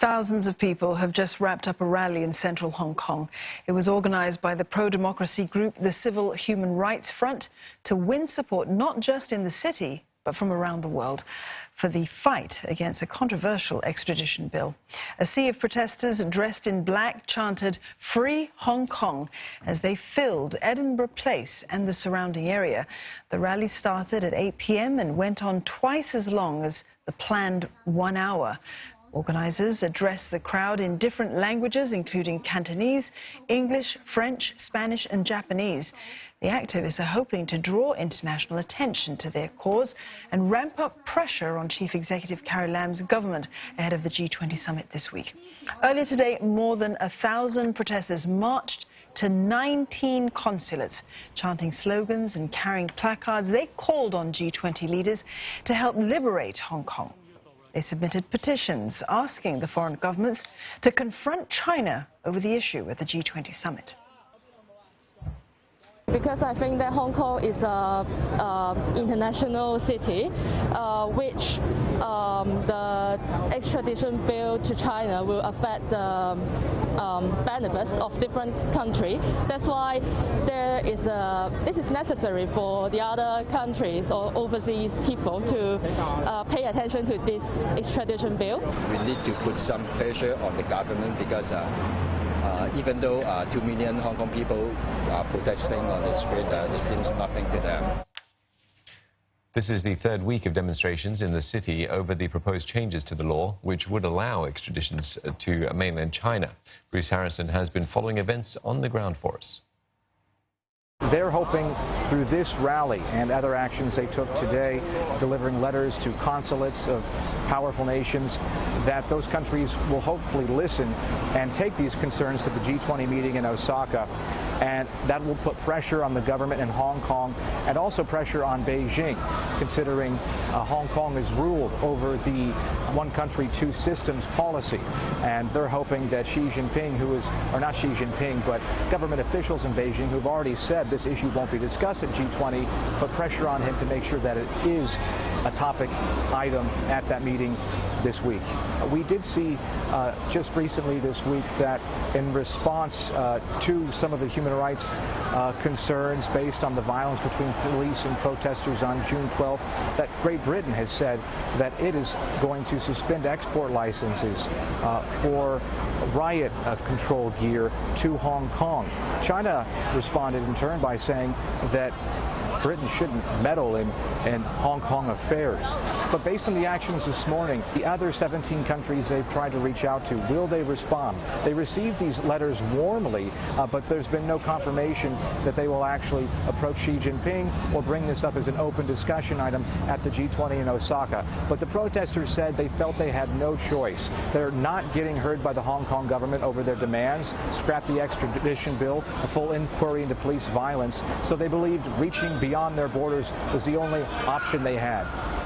Thousands of people have just wrapped up a rally in central Hong Kong. It was organized by the pro-democracy group, the Civil Human Rights Front, to win support not just in the city, but from around the world, for the fight against a controversial extradition bill. A sea of protesters dressed in black chanted "Free Hong Kong" as they filled Edinburgh Place and the surrounding area. The rally started at 8 p.m. and went on twice as long as the planned 1 hour. Organisers addressed the crowd in different languages, including Cantonese, English, French, Spanish and Japanese. The activists are hoping to draw international attention to their cause and ramp up pressure on Chief Executive Carrie Lam's government ahead of the G20 summit this week. Earlier today, more than 1,000 protesters marched to 19 consulates, chanting slogans and carrying placards. They called on G20 leaders to help liberate Hong Kong. They submitted petitions asking the foreign governments to confront China over the issue at the G20 summit. Because I think that Hong Kong is an international city, which the extradition bill to China will affect the benefits of different countries. That's why this is necessary for the other countries or overseas people to pay attention to this extradition bill. We need to put some pressure on the government because even though 2 million Hong Kong people are protesting on the street, it seems nothing to them. This is the third week of demonstrations in the city over the proposed changes to the law, which would allow extraditions to mainland China. Bruce Harrison has been following events on the ground for us. They're hoping through this rally and other actions they took today, delivering letters to consulates of powerful nations, that those countries will hopefully listen and take these concerns to the G20 meeting in Osaka. And that will put pressure on the government in Hong Kong and also pressure on Beijing, considering Hong Kong is ruled over the one country, two systems policy. And they're hoping that Xi Jinping, or not Xi Jinping, but government officials in Beijing who've already said this issue won't be discussed at G20, put pressure on him to make sure that it is a topic item at that meeting this week. We did see just recently this week that in response to some of the human rights concerns based on the violence between police and protesters on June 12th, that Great Britain has said that it is going to suspend export licenses for riot control gear to Hong Kong. China responded in turn by saying that Britain shouldn't meddle in Hong Kong affairs. But based on the actions this morning, the other 17 countries they've tried to reach out to, will they respond? They received these letters warmly, but there's been no confirmation that they will actually approach Xi Jinping or bring this up as an open discussion item at the G20 in Osaka. But the protesters said they felt they had no choice. They're not getting heard by the Hong Kong government over their demands, scrap the extradition bill, a full inquiry into police violence, so they believed reaching beyond their borders was the only option they had.